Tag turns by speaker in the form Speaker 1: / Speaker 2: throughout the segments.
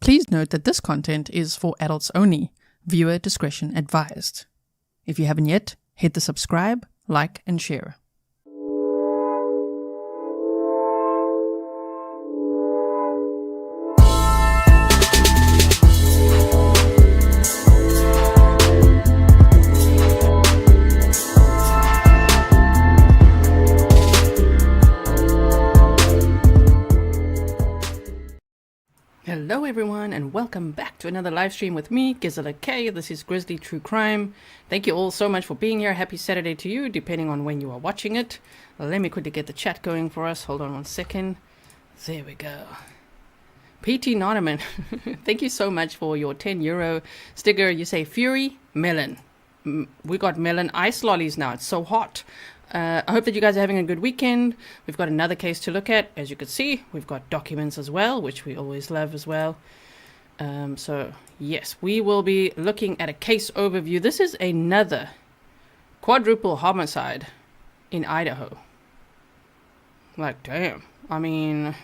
Speaker 1: Please note that this content is for adults only. Viewer discretion advised. If you haven't yet, hit the subscribe, like, and share. Hello everyone and welcome back to another live stream with me, Grizzly K. This is Grizzly True Crime. Thank you all so much for being here. Happy Saturday to you, depending on when you are watching it. Let me quickly get the chat going for us. Hold on one second. There we go. PT Nonaman, thank you so much for your €10 sticker. You say Fury Melon. We got melon ice lollies now. It's so hot. I hope that you guys are having a good weekend. We've got another case to look at. As you can see, we've got documents as well, which we always love as well. So, yes, we will be looking at a case overview. This is another quadruple homicide in Idaho. Like, damn. I mean,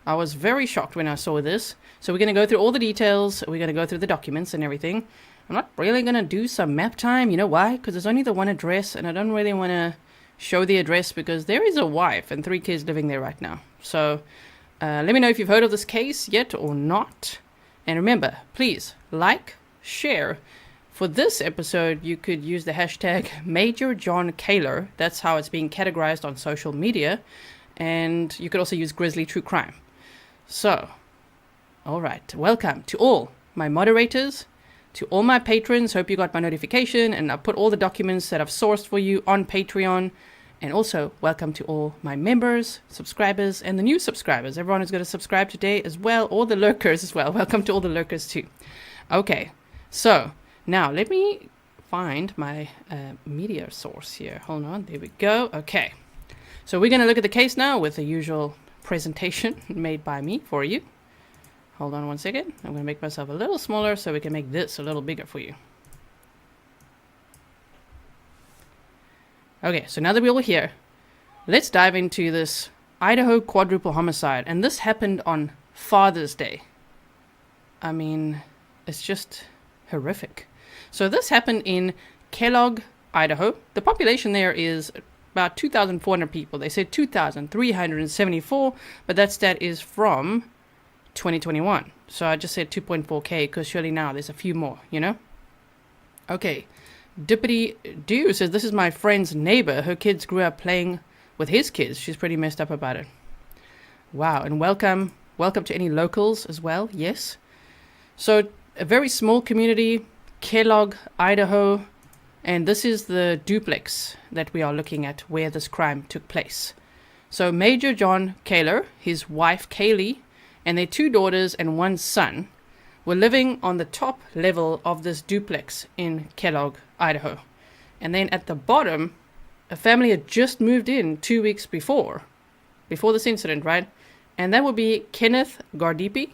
Speaker 1: I was very shocked when I saw this. So we're going to go through all the details. We're going to go through the documents and everything. I'm not really going to do some map time. You know why? Because there's only the one address, and I don't really want to show the address because there is a wife and 3 kids living there right now. So let me know if you've heard of this case yet or not. And remember, please like, share. For this episode, you could use the hashtag Majorjon Kaylor. That's how it's being categorized on social media. And you could also use Grizzly True Crime. So, all right. Welcome to all my moderators. To all my patrons, hope you got my notification, and I put all the documents that I've sourced for you on Patreon. And also, welcome to all my members, subscribers, and the new subscribers. Everyone who's going to subscribe today as well, all the lurkers as well. Welcome to all the lurkers too. Okay, so now let me find my media source here. Hold on, there we go. Okay, so we're going to look at the case now with the usual presentation made by me for you. Hold on one second. I'm going to make myself a little smaller so we can make this a little bigger for you. Okay, so now that we're all here, let's dive into this Idaho quadruple homicide. And this happened on Father's Day. I mean, it's just horrific. So this happened in Kellogg, Idaho. The population there is about 2,400 people. They said 2,374, but that stat is from 2021. So I just said 2.4k because surely now there's a few more, you know? Okay. Dippity Doo says, this is my friend's neighbor. Her kids grew up playing with his kids. She's pretty messed up about it. Wow. And welcome to any locals as well. Yes. So a very small community, Kellogg, Idaho. And this is the duplex that we are looking at where this crime took place. So Majorjon Kaylor, his wife Kaylie, and their 2 daughters and 1 son were living on the top level of this duplex in Kellogg, Idaho. And then at the bottom, a family had just moved in 2 weeks before this incident, right? And that would be Kenna Guardipee,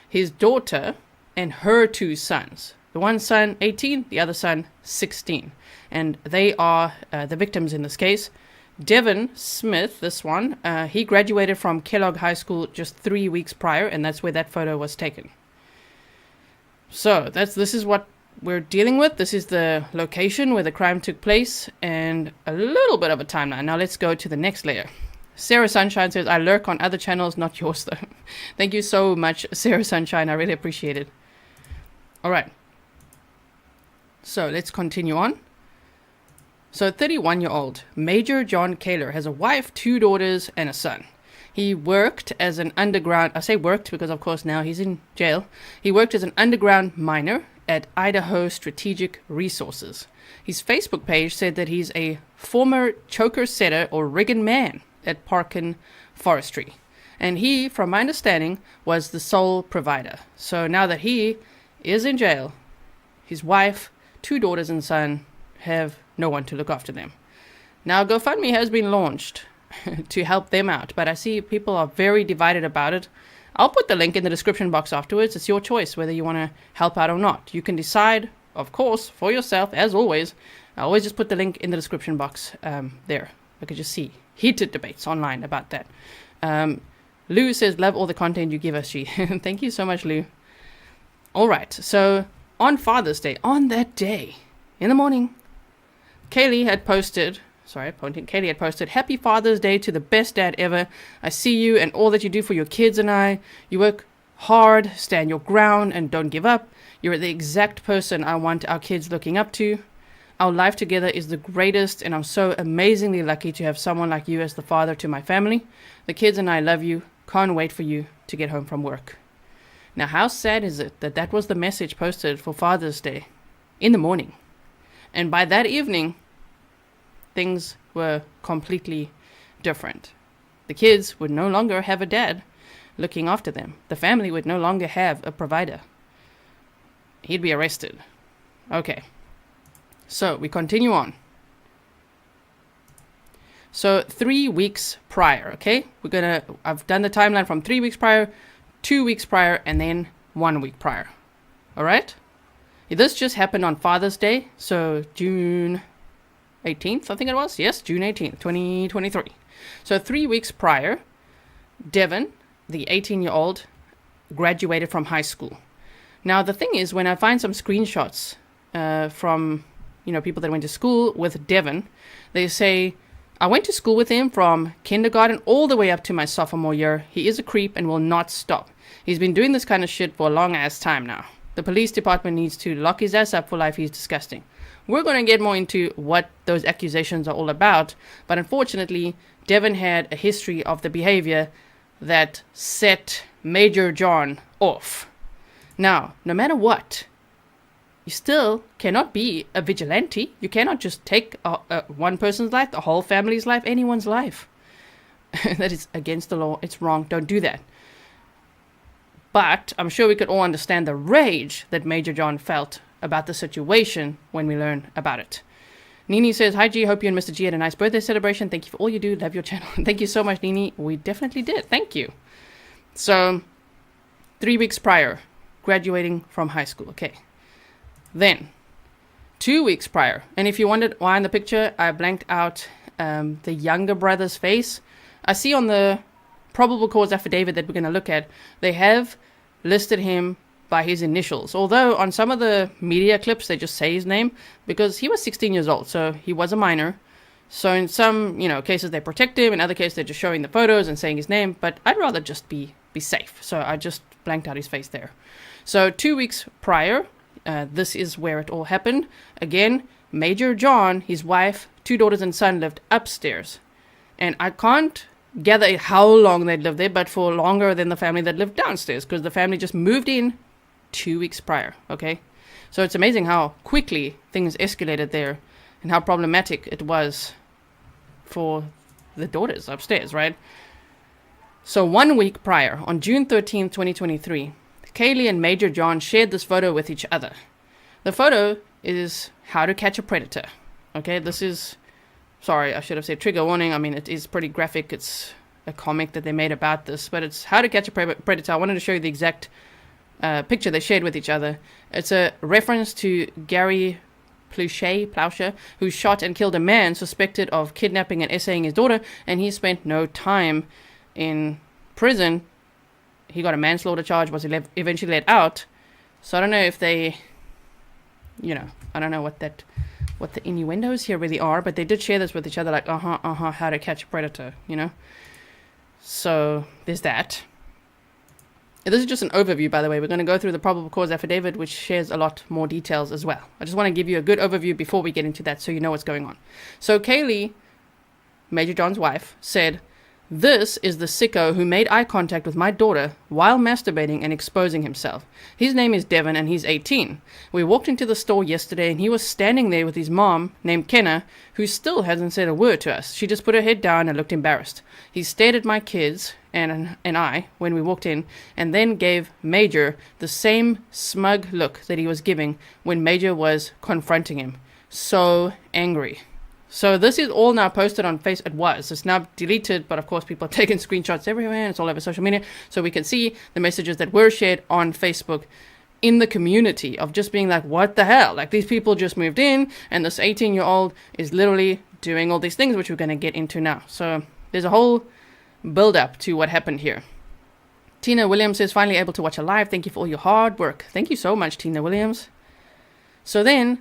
Speaker 1: his daughter, and her 2 sons. The one son, 18, the other son, 16. And they are the victims in this case. Devin Smith, this one, he graduated from Kellogg High School just 3 weeks prior, and that's where that photo was taken. So this is what we're dealing with. This is the location where the crime took place, and a little bit of a timeline. Now let's go to the next layer. Sarah Sunshine says, I lurk on other channels, not yours though. Thank you so much, Sarah Sunshine. I really appreciate it. All right. So let's continue on. So 31-year-old Majorjon Kaylor has a wife, 2 daughters, and a son. He worked as an underground, I say worked because of course now he's in jail. He worked as an underground miner at Idaho Strategic Resources. His Facebook page said that he's a former choker setter or rigging man at Parkin Forestry. And he, from my understanding, was the sole provider. So now that he is in jail, his wife, 2 daughters and son have no one to look after them. Now, GoFundMe has been launched to help them out, but I see people are very divided about it. I'll put the link in the description box afterwards. It's your choice whether you want to help out or not. You can decide, of course, for yourself, as always. I always just put the link in the description box there. I could just see heated debates online about that. Lou says, love all the content you give us, G. Thank you so much, Lou. All right, so on Father's Day, on that day, in the morning, Kaylie had posted, Happy Father's Day to the best dad ever. I see you and all that you do for your kids and I. You work hard, stand your ground, and don't give up. You're the exact person I want our kids looking up to. Our life together is the greatest, and I'm so amazingly lucky to have someone like you as the father to my family. The kids and I love you. Can't wait for you to get home from work. Now, how sad is it that that was the message posted for Father's Day in the morning? And by that evening, things were completely different. The kids would no longer have a dad looking after them. The family would no longer have a provider. He'd be arrested. Okay. So we continue on. So 3 weeks prior, okay? I've done the timeline from 3 weeks prior, 2 weeks prior, and then 1 week prior. All right? This just happened on Father's Day, so June 18th, I think it was. Yes, June 18th, 2023. So 3 weeks prior, Devin, the 18-year-old, graduated from high school. Now, the thing is, when I find some screenshots from, people that went to school with Devin, they say, I went to school with him from kindergarten all the way up to my sophomore year. He is a creep and will not stop. He's been doing this kind of shit for a long ass time now. The police department needs to lock his ass up for life. He's disgusting. We're going to get more into what those accusations are all about, but unfortunately, Devin had a history of the behavior that set Majorjon off. Now, no matter what, you still cannot be a vigilante. You cannot just take one person's life, the whole family's life, anyone's life. That is against the law. It's wrong. Don't do that. But I'm sure we could all understand the rage that Majorjon felt about the situation when we learn about it. Nini says, hi G, hope you and Mr. G had a nice birthday celebration. Thank you for all you do. Love your channel. Thank you so much, Nini. We definitely did. Thank you. So, 3 weeks prior, graduating from high school. Okay. Then, 2 weeks prior. And if you wondered why in the picture, I blanked out the younger brother's face. I see on the probable cause affidavit that we're going to look at, they have listed him by his initials. Although on some of the media clips, they just say his name because he was 16 years old. So he was a minor. So in some, cases they protect him. In other cases, they're just showing the photos and saying his name. But I'd rather just be safe. So I just blanked out his face there. So 2 weeks prior, this is where it all happened. Again, Majorjon, his wife, 2 daughters and son lived upstairs. And I can't gather how long they'd lived there, but for longer than the family that lived downstairs, because the family just moved in 2 weeks prior, okay? So it's amazing how quickly things escalated there and how problematic it was for the daughters upstairs, right? So 1 week prior, on June 13th, 2023, Kaylie and Majorjon shared this photo with each other. The photo is How to Catch a Predator, okay? This is... Sorry, I should have said trigger warning. I mean, it is pretty graphic. It's a comic that they made about this, but it's How to Catch a Predator. I wanted to show you the exact picture they shared with each other. It's a reference to Gary Plowshare, who shot and killed a man suspected of kidnapping and essaying his daughter, and he spent no time in prison. He got a manslaughter charge, was eventually let out. So I don't know if they, I don't know what the innuendos here really are, but they did share this with each other, like, How to Catch a Predator, So there's that. This is just an overview, by the way. We're going to go through the probable cause affidavit, which shares a lot more details as well. I just want to give you a good overview before we get into that so you know what's going on. So Kaylie, Majorjon's wife, said, this is the sicko who made eye contact with my daughter while masturbating and exposing himself. His name is Devin and he's 18. We walked into the store yesterday and he was standing there with his mom named Kenna, who still hasn't said a word to us. She just put her head down and looked embarrassed. He stared at my kids and I when we walked in, and then gave Major the same smug look that he was giving when Major was confronting him. So angry. So this is all now posted on Facebook. It was. It's now deleted, but of course people are taking screenshots everywhere and it's all over social media. So we can see the messages that were shared on Facebook in the community of just being like, what the hell? Like, these people just moved in and this 18-year-old is literally doing all these things, which we're going to get into now. So there's a whole build up to what happened here. Tina Williams says, finally able to watch a live. Thank you for all your hard work. Thank you so much, Tina Williams. So then,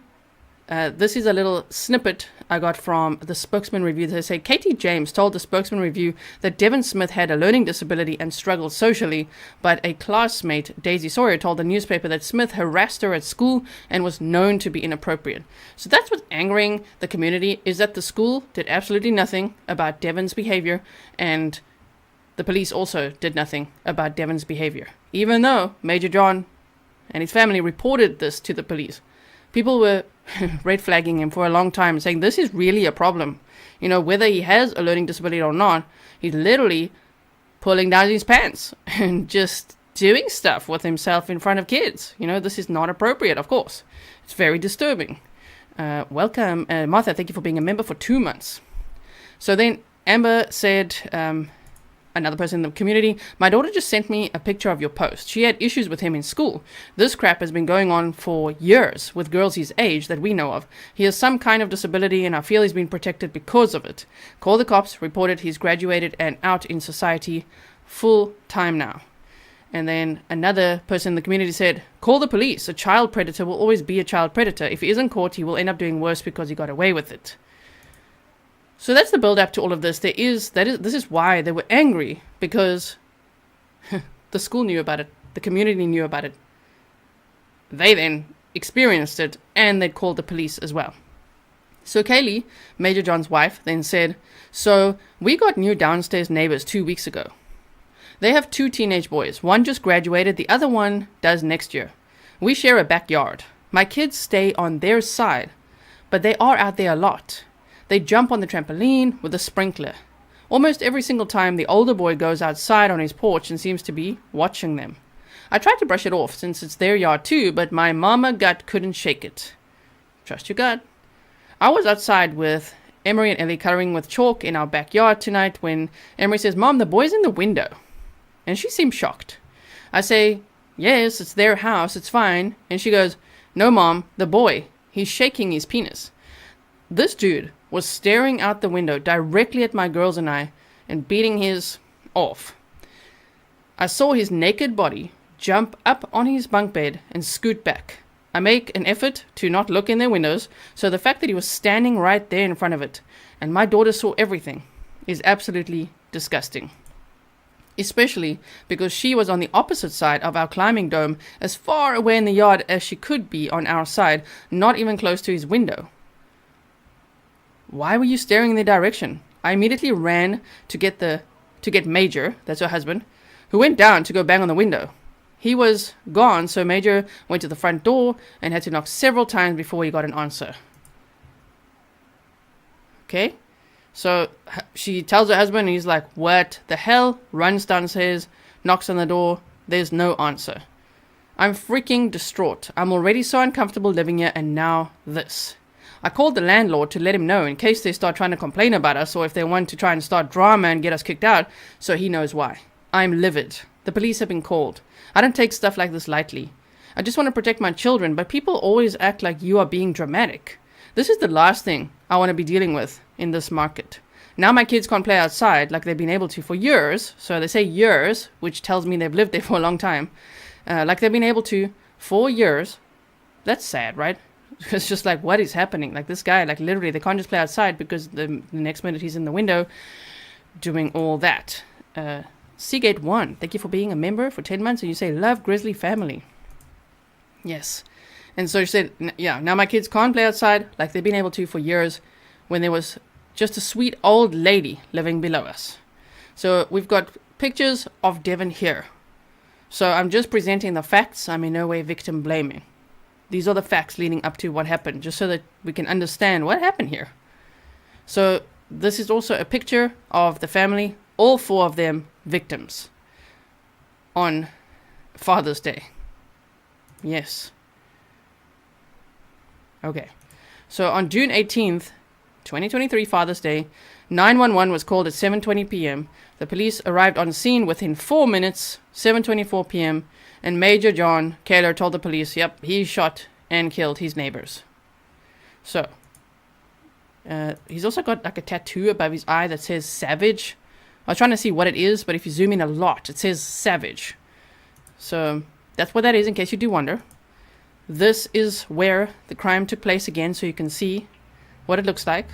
Speaker 1: this is a little snippet I got from the Spokesman Review. They say, Katie James told the Spokesman Review that Devin Smith had a learning disability and struggled socially, but a classmate, Daisy Sawyer, told the newspaper that Smith harassed her at school and was known to be inappropriate. So that's what's angering the community, is that the school did absolutely nothing about Devin's behavior, and the police also did nothing about Devin's behavior, even though Majorjon and his family reported this to the police. People were red flagging him for a long time, saying this is really a problem. You know, whether he has a learning disability or not, he's literally pulling down his pants and just doing stuff with himself in front of kids. You know, this is not appropriate, of course. It's very disturbing. Welcome, Martha. Thank you for being a member for 2 months. So then Amber said, another person in the community, my daughter just sent me a picture of your post. She had issues with him in school. This crap has been going on for years with girls his age that we know of. He has some kind of disability and I feel he's been protected because of it. Call the cops, reported he's graduated and out in society full time now. And then another person in the community said, call the police. A child predator will always be a child predator. If he isn't caught, he will end up doing worse because he got away with it. So that's the build-up to all of this. This is why they were angry, because the school knew about it, the community knew about it. They then experienced it, and they called the police as well. So Kaylie, Majorjon's wife, then said, so we got new downstairs neighbors 2 weeks ago. They have 2 teenage boys. One just graduated, the other one does next year. We share a backyard. My kids stay on their side, but they are out there a lot. They jump on the trampoline with a sprinkler. Almost every single time the older boy goes outside on his porch and seems to be watching them. I tried to brush it off since it's their yard too, but my mama gut couldn't shake it. Trust your gut. I was outside with Emery and Ellie coloring with chalk in our backyard tonight when Emery says, Mom, the boy's in the window. And she seems shocked. I say, yes, it's their house, it's fine. And she goes, no, Mom, the boy, he's shaking his penis. This dude was staring out the window directly at my girls and I and beating his off. I saw his naked body jump up on his bunk bed and scoot back. I make an effort to not look in their windows, so the fact that he was standing right there in front of it and my daughter saw everything is absolutely disgusting. Especially because she was on the opposite side of our climbing dome, as far away in the yard as she could be on our side, not even close to his window. Why were you staring in their direction? I immediately ran to get Major, that's her husband, who went down to go bang on the window. He was gone, so Major went to the front door and had to knock several times before he got an answer. Okay? So she tells her husband, and he's like, what the hell? Runs downstairs, knocks on the door. There's no answer. I'm freaking distraught. I'm already so uncomfortable living here, and now this. I called the landlord to let him know in case they start trying to complain about us or if they want to try and start drama and get us kicked out, so he knows why. I'm livid. The police have been called. I don't take stuff like this lightly. I just want to protect my children, but people always act like you are being dramatic. This is the last thing I want to be dealing with in this market. Now my kids can't play outside like they've been able to for years. So they say years, which tells me they've lived there for a long time. Like they've been able to for years. That's sad, right? It's just like, what is happening? Like this guy, like literally, they can't just play outside because the next minute he's in the window doing all that. Seagate 1, thank you for being a member for 10 months. And you say, love Grizzly family. Yes. And so she said, yeah, now my kids can't play outside like they've been able to for years when there was just a sweet old lady living below us. So we've got pictures of Devin here. So I'm just presenting the facts. I'm in no way victim blaming. These are the facts leading up to what happened, just so that we can understand what happened here. So this is also a picture of the family, all 4 of them victims, on Father's Day. Yes. Okay. So on June 18th, 2023, Father's Day, 911 was called at 7:20 p.m. The police arrived on scene within 4 minutes, 7:24 p.m., and Majorjon Kaylor told the police, yep, he shot and killed his neighbors. So, he's also got like a tattoo above his eye that says savage I was trying to see what it is, but if you zoom in a lot, it says savage. So that's what that is, in case you do wonder. This is where the crime took place again, so you can see what it looks like.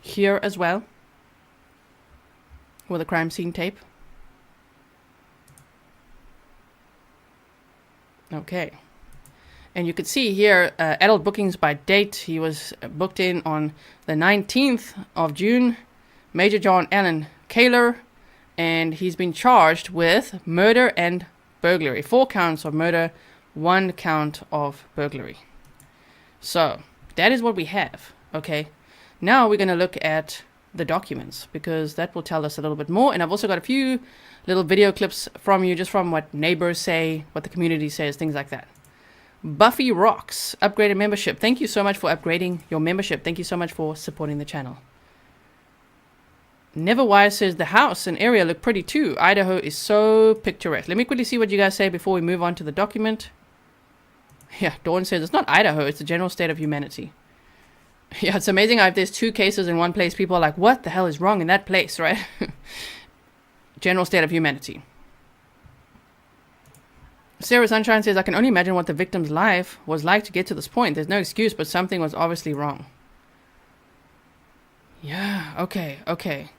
Speaker 1: Here as well, with the crime scene tape. Okay. And you could see here, adult bookings by date. He was booked in on the 19th of June. Majorjon Kaylor. And he's been charged with murder and burglary. 4 counts of murder, 1 count of burglary. So, that is what we have. Okay. Now we're going to look at the documents, because that will tell us a little bit more. And I've also got a few little video clips from you, just from what neighbors say, what the community says, things like that. Buffy Rocks, upgraded membership. Thank you so much for upgrading your membership. Thank you so much for supporting the channel. Neverwise says the house and area look pretty too. Idaho is so picturesque. Let me quickly see what you guys say before we move on to the document. Yeah, Dawn says it's not Idaho, it's the general state of humanity. Yeah, it's amazing how if there's 2 cases in one place, people are like, what the hell is wrong in that place, right? General state of humanity. Sarah Sunshine says, I can only imagine what the victim's life was like to get to this point. There's no excuse, but something was obviously wrong. Yeah, okay.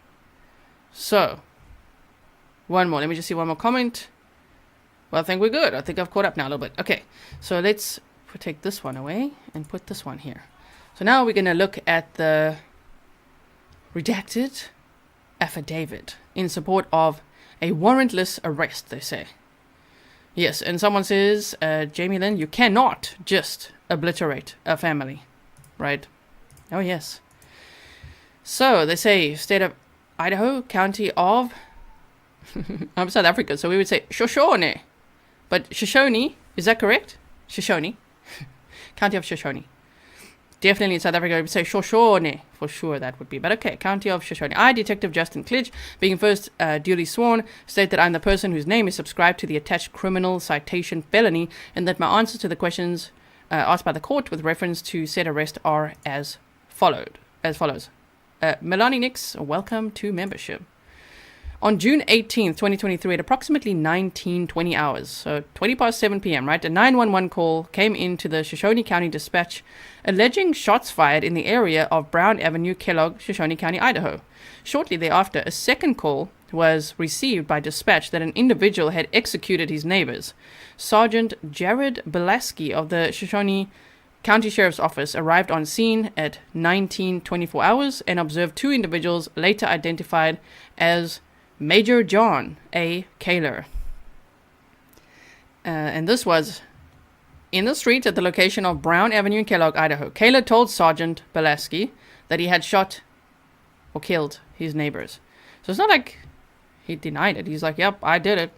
Speaker 1: So, one more. Let me just see one more comment. Well, I think we're good. I think I've caught up now a little bit. Okay, so let's take this one away and put this one here. So now we're going to look at the redacted affidavit in support of a warrantless arrest, they say. Yes, and someone says, Jamie Lynn, you cannot just obliterate a family, right? Oh, yes. So, they say, state of Idaho, county of... I'm South Africa, so we would say Shoshone. But Shoshone, is that correct? Shoshone. County of Shoshone. Definitely in South Africa, we would say Shoshone. For sure, that would be. But okay, County of Shoshone. I, Detective Justin Klitsch, being first duly sworn, state that I'm the person whose name is subscribed to the attached criminal citation felony, and that my answers to the questions asked by the court with reference to said arrest are as follows. Melanie Nix, welcome to membership. On June 18th, 2023, at approximately 19:20 hours, so 20 past 7 p.m., right, a 911 call came into the Shoshone County Dispatch alleging shots fired in the area of Brown Avenue, Kellogg, Shoshone County, Idaho. Shortly thereafter, a second call was received by dispatch that an individual had executed his neighbors. Sergeant Jared Belaski of the Shoshone County Sheriff's Office arrived on scene at 19:24 hours and observed 2 individuals later identified as Majorjon Kaylor. And this was in the street at the location of Brown Avenue in Kellogg, Idaho. Kaylor told Sergeant Belaski that he had shot or killed his neighbors. So it's not like he denied it. He's like, yep, I did it.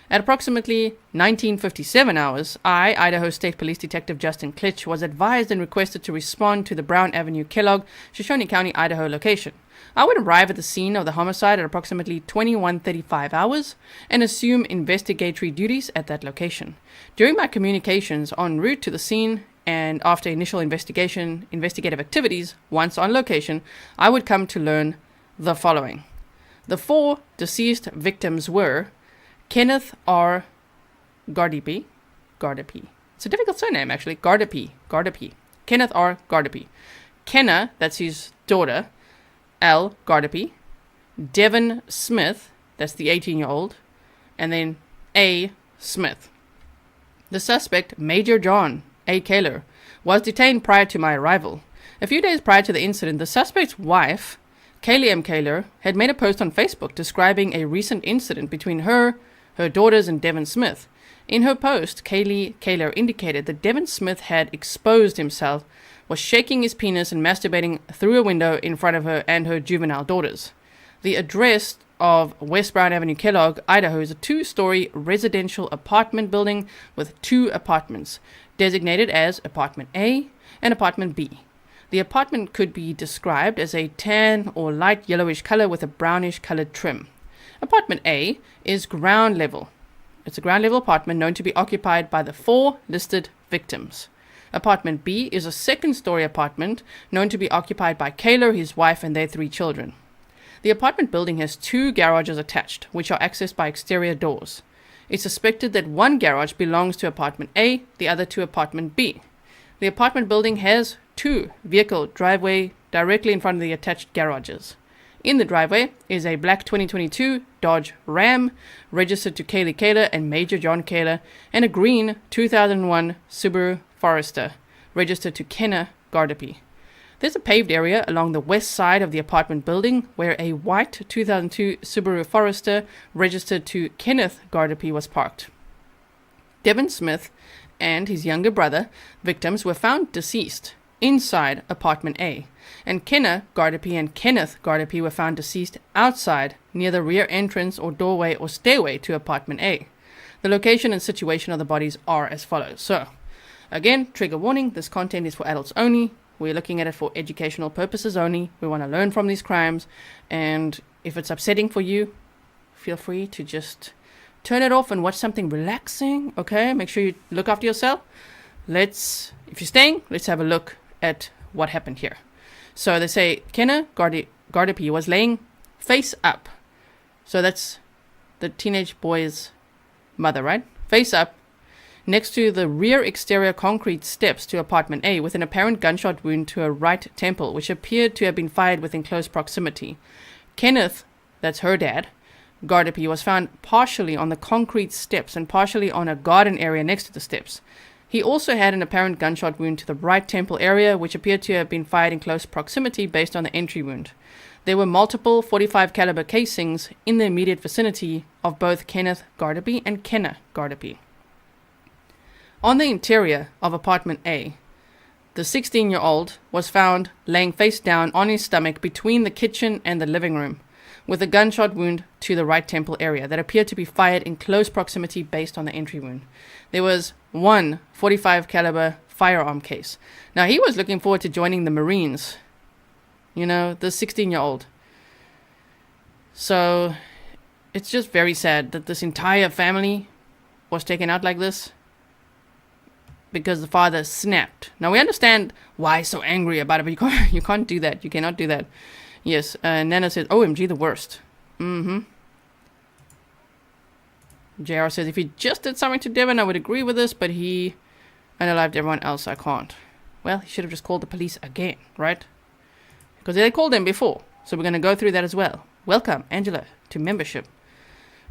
Speaker 1: At approximately 19:57 hours, Idaho State Police Detective Justin Klitsch, was advised and requested to respond to the Brown Avenue, Kellogg, Shoshone County, Idaho location. I would arrive at the scene of the homicide at approximately 21:35 hours and assume investigatory duties at that location. During my communications en route to the scene and after initial investigative activities, once on location, I would come to learn the following. The 4 deceased victims were Kenneth R. Guardipee. It's a difficult surname, actually. Guardipee. Kenneth R. Guardipee. Kenna, that's his daughter, L. Guardipee. Devin Smith, that's the 18-year-old. And then A. Smith. The suspect, Majorjon Kaylor, was detained prior to my arrival. A few days prior to the incident, the suspect's wife, Kaylie M. Kaylor, had made a post on Facebook describing a recent incident between her daughters, and Devin Smith. In her post, Kaylie Kaylor indicated that Devin Smith had exposed himself, was shaking his penis and masturbating through a window in front of her and her juvenile daughters. The address of West Brown Avenue, Kellogg, Idaho is a 2-story residential apartment building with 2 apartments, designated as Apartment A and Apartment B. The apartment could be described as a tan or light yellowish color with a brownish colored trim. Apartment A is ground level. It's a ground level apartment known to be occupied by the 4 listed victims. Apartment B is a second-story apartment known to be occupied by Kaylor, his wife, and their 3 children. The apartment building has 2 garages attached, which are accessed by exterior doors. It's suspected that one garage belongs to apartment A, the other to apartment B. The apartment building has 2 vehicle driveway directly in front of the attached garages. In the driveway is a black 2022 Dodge Ram registered to Kaylie Kaylor and Majorjon Kaylor, and a green 2001 Subaru Forester registered to Kenna Guardipee. There's a paved area along the west side of the apartment building where a white 2002 Subaru Forester registered to Kenneth Guardipee was parked. Devin Smith and his younger brother, victims, were found deceased inside apartment A, and Kenna Guardipee and Kenneth Guardipee were found deceased outside near the rear entrance or doorway or stairway to apartment A. The location and situation of the bodies are as follows. So, again, trigger warning, this content is for adults only. We're looking at it for educational purposes only. We want to learn from these crimes, and if it's upsetting for you, feel free to just turn it off and watch something relaxing, okay? Make sure you look after yourself. If you're staying, let's have a look at what happened here. So they say Kenna Guardipee was laying face up. So that's the teenage boy's mother, right? Face up, next to the rear exterior concrete steps to apartment A, with an apparent gunshot wound to her right temple, which appeared to have been fired within close proximity. Kenneth, that's her dad, Guardipee, was found partially on the concrete steps and partially on a garden area next to the steps. He also had an apparent gunshot wound to the right temple area, which appeared to have been fired in close proximity based on the entry wound. There were multiple .45 caliber casings in the immediate vicinity of both Kenneth Guardipee and Kenna Guardipee. On the interior of apartment A, the 16-year-old was found laying face down on his stomach between the kitchen and the living room, with a gunshot wound to the right temple area that appeared to be fired in close proximity based on the entry wound. There was one .45 caliber firearm case. Now, he was looking forward to joining the Marines, the 16-year-old. So, it's just very sad that this entire family was taken out like this, because the father snapped. Now, we understand why he's so angry about it, but you can't do that. You cannot do that. Yes, Nana says, OMG, the worst. JR says, if he just did something to Devin, I would agree with this, but he unalived everyone else, I can't. Well, he should have just called the police again, right? Because they called them before. So we're going to go through that as well. Welcome, Angela, to membership.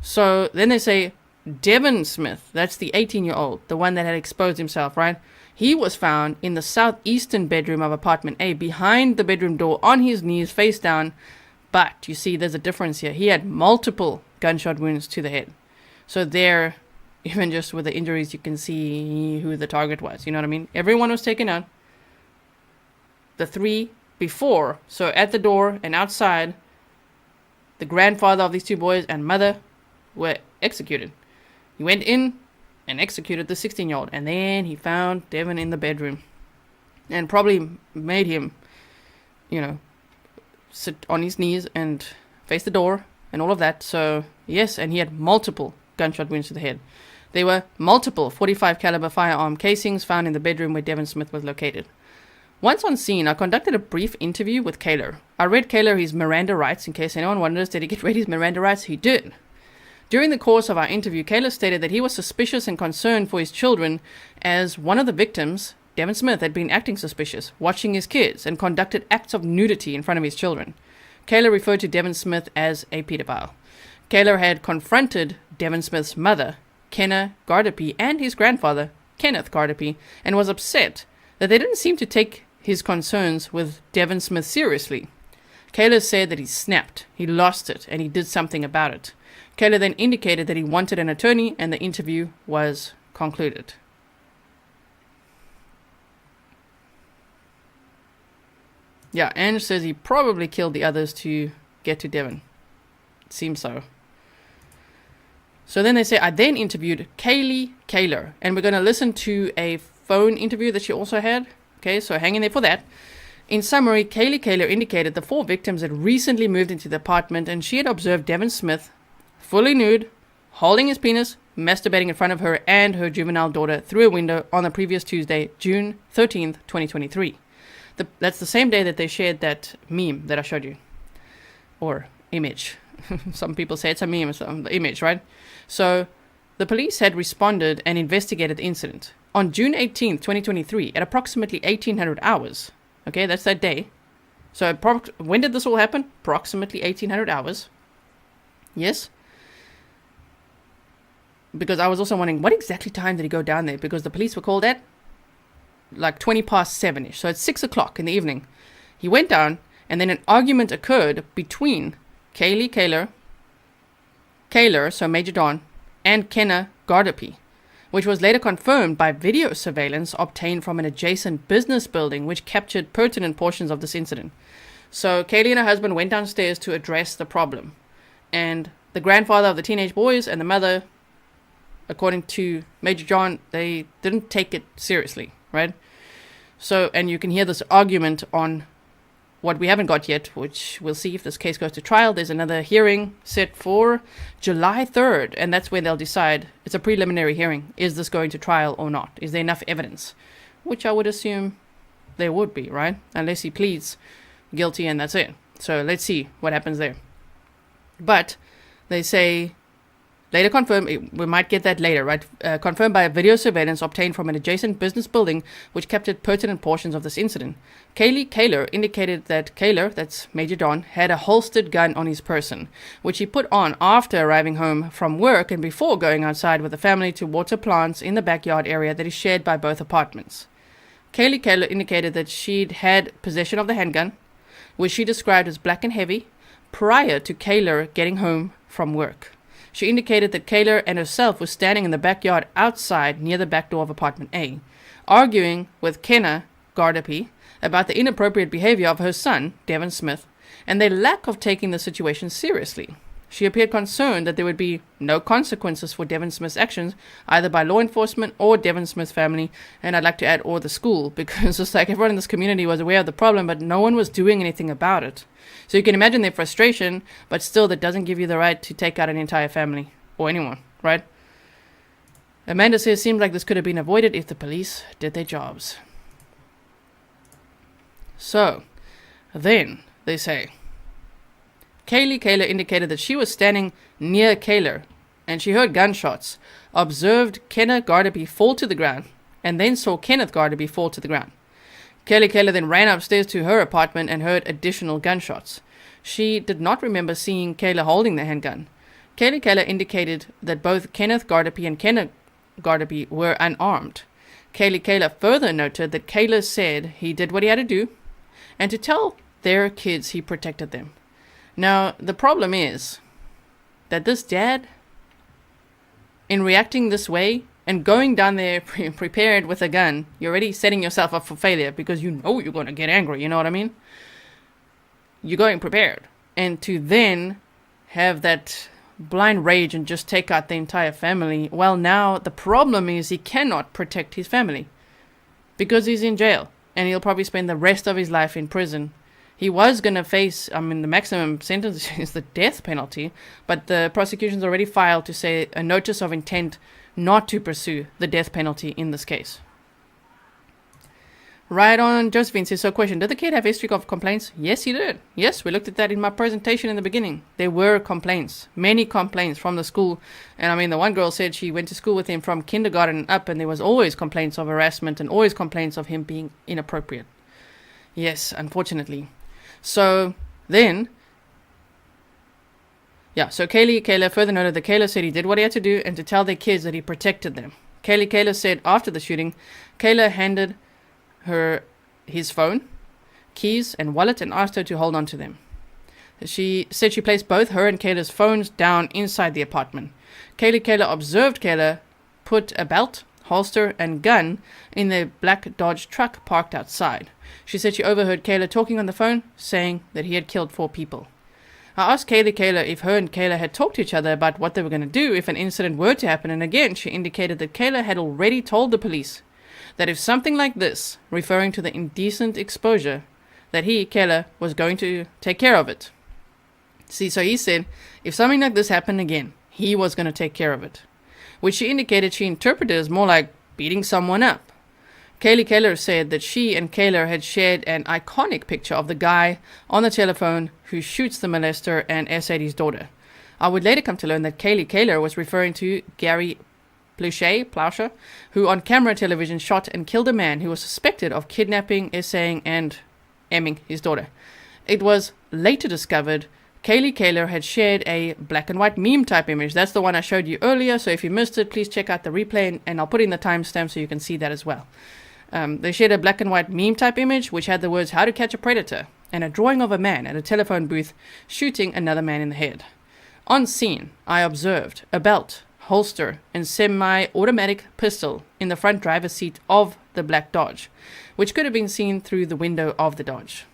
Speaker 1: So then they say, Devin Smith, that's the 18-year-old, the one that had exposed himself, right? He was found in the southeastern bedroom of apartment A, behind the bedroom door, on his knees, face down. But you see, there's a difference here. He had multiple gunshot wounds to the head. So there, even just with the injuries, you can see who the target was. You know what I mean? Everyone was taken out. The 3 before, so at the door and outside, the grandfather of these 2 boys and mother were executed. He went in and executed the 16-year-old, and then he found Devin in the bedroom and probably made him, sit on his knees and face the door and all of that. So, yes, and he had multiple gunshot wounds to the head. There were multiple .45 caliber firearm casings found in the bedroom where Devin Smith was located. Once on scene, I conducted a brief interview with Kaylor. I read Kaylor his Miranda rights in case anyone wonders, did he get read his Miranda rights? He did. During the course of our interview, Kaylor stated that he was suspicious and concerned for his children, as one of the victims, Devin Smith, had been acting suspicious, watching his kids, and conducted acts of nudity in front of his children. Kaylor referred to Devin Smith as a pedophile. Kaylor had confronted Devin Smith's mother, Kenna Guardipee, and his grandfather, Kenneth Guardipee, and was upset that they didn't seem to take his concerns with Devin Smith seriously. Kaylor said that he snapped, he lost it, and he did something about it. Kaylor then indicated that he wanted an attorney, and the interview was concluded. Yeah, Ange says he probably killed the others to get to Devin. It seems so. So then they say, I then interviewed Kaylie Kaylor, and we're going to listen to a phone interview that she also had. Okay, so hang in there for that. In summary, Kaylie Kaylor indicated the 4 victims had recently moved into the apartment, and she had observed Devin Smith fully nude, holding his penis, masturbating in front of her and her juvenile daughter through a window on the previous Tuesday, June 13th, 2023. That's the same day that they shared that meme that I showed you. Or image. Some people say it's a meme, the image, right? So the police had responded and investigated the incident. On June 18th, 2023, at approximately 1800 hours. Okay, that's that day. So when did this all happen? Approximately 1800 hours. Yes. Because I was also wondering, what exactly time did he go down there? Because the police were called at like 20 past 7-ish. So it's 6 o'clock in the evening. He went down, and then an argument occurred between Kaylie Kaylor, so Majorjon, and Kenna Guardipee, which was later confirmed by video surveillance obtained from an adjacent business building, which captured pertinent portions of this incident. So Kaylie and her husband went downstairs to address the problem. And the grandfather of the teenage boys and the mother, according to Majorjon, they didn't take it seriously, right? So, and you can hear this argument on what we haven't got yet, which we'll see if this case goes to trial. There's another hearing set for July 3rd, and that's where they'll decide. It's a preliminary hearing. Is this going to trial or not? Is there enough evidence? Which I would assume there would be, right? Unless he pleads guilty and that's it. So let's see what happens there. But they say, later confirmed, we might get that later, right? Confirmed by a video surveillance obtained from an adjacent business building, which captured pertinent portions of this incident. Kaylie Kaylor indicated that Kaylor, that's Majorjon, had a holstered gun on his person, which he put on after arriving home from work and before going outside with the family to water plants in the backyard area that is shared by both apartments. Kaylie Kaylor indicated that she'd had possession of the handgun, which she described as black and heavy, prior to Kaylor getting home from work. She indicated that Kaylor and herself were standing in the backyard outside near the back door of apartment A, arguing with Kenna Guardipee about the inappropriate behavior of her son, Devin Smith, and their lack of taking the situation seriously. She appeared concerned that there would be no consequences for Devin Smith's actions, either by law enforcement or Devin Smith's family, and I'd like to add, or the school, because it's like everyone in this community was aware of the problem, but no one was doing anything about it. So you can imagine their frustration, but still that doesn't give you the right to take out an entire family, or anyone, right? Amanda says, seems like this could have been avoided if the police did their jobs. So, then, they say, Kaylie Kaylor indicated that she was standing near Kaylor, and she heard gunshots, observed Kenna Guardipee fall to the ground, and then saw Kenneth Guardipee fall to the ground. Kaylie Kaylor then ran upstairs to her apartment and heard additional gunshots. She did not remember seeing Kaylor holding the handgun. Kaylie Kaylor indicated that both Kenneth Guardipee and Kenna Guardipee were unarmed. Kaylie Kaylor further noted that Kaylor said he did what he had to do, and to tell their kids he protected them. Now, the problem is that this dad, in reacting this way and going down there prepared with a gun, you're already setting yourself up for failure because you know you're going to get angry, you know what I mean? You're going prepared. And to then have that blind rage and just take out the entire family, well, now the problem is he cannot protect his family because he's in jail and he'll probably spend the rest of his life in prison. He was going to face, the maximum sentence is the death penalty, but the prosecution's already filed to say a notice of intent not to pursue the death penalty in this case. Right on, Josephine says, so question, did the kid have a history of complaints? Yes, he did. Yes, we looked at that in my presentation in the beginning. There were complaints, many complaints from the school. And the one girl said she went to school with him from kindergarten up, and there was always complaints of harassment and always complaints of him being inappropriate. Yes, unfortunately. So then, so Kaylie Kaylor further noted that Kaylor said he did what he had to do and to tell their kids that he protected them. Kaylie Kaylor said after the shooting, Kaylor handed her his phone, keys, and wallet and asked her to hold on to them. She said she placed both her and Kaylor's phones down inside the apartment. Kaylie Kaylor observed Kaylor put a belt, holster, and gun in the black Dodge truck parked outside. She said she overheard Kaylor talking on the phone, saying that he had killed 4 people. I asked Kaylie Kaylor if her and Kaylor had talked to each other about what they were going to do if an incident were to happen, and again she indicated that Kaylor had already told the police that if something like this, referring to the indecent exposure, that he, Kaylor, was going to take care of it. See, so he said if something like this happened again, he was going to take care of it. which she indicated she interpreted as more like beating someone up. Kaylie Kaylor said that she and Kaylor had shared an iconic picture of the guy on the telephone who shoots the molester and S80's daughter. I would later come to learn that Kaylie Kaylor was referring to Gary Plowsher, who on camera television shot and killed a man who was suspected of kidnapping, essaying, and emming his daughter. It was later discovered Kaylie Kaylor had shared a black and white meme type image. That's the one I showed you earlier, so if you missed it, please check out the replay, and I'll put in the timestamp so you can see that as well. They shared a black and white meme type image which had the words "How to Catch a Predator" and a drawing of a man at a telephone booth shooting another man in the head. On scene, I observed a belt, holster, and semi-automatic pistol in the front driver's seat of the black Dodge, which could have been seen through the window of the Dodge.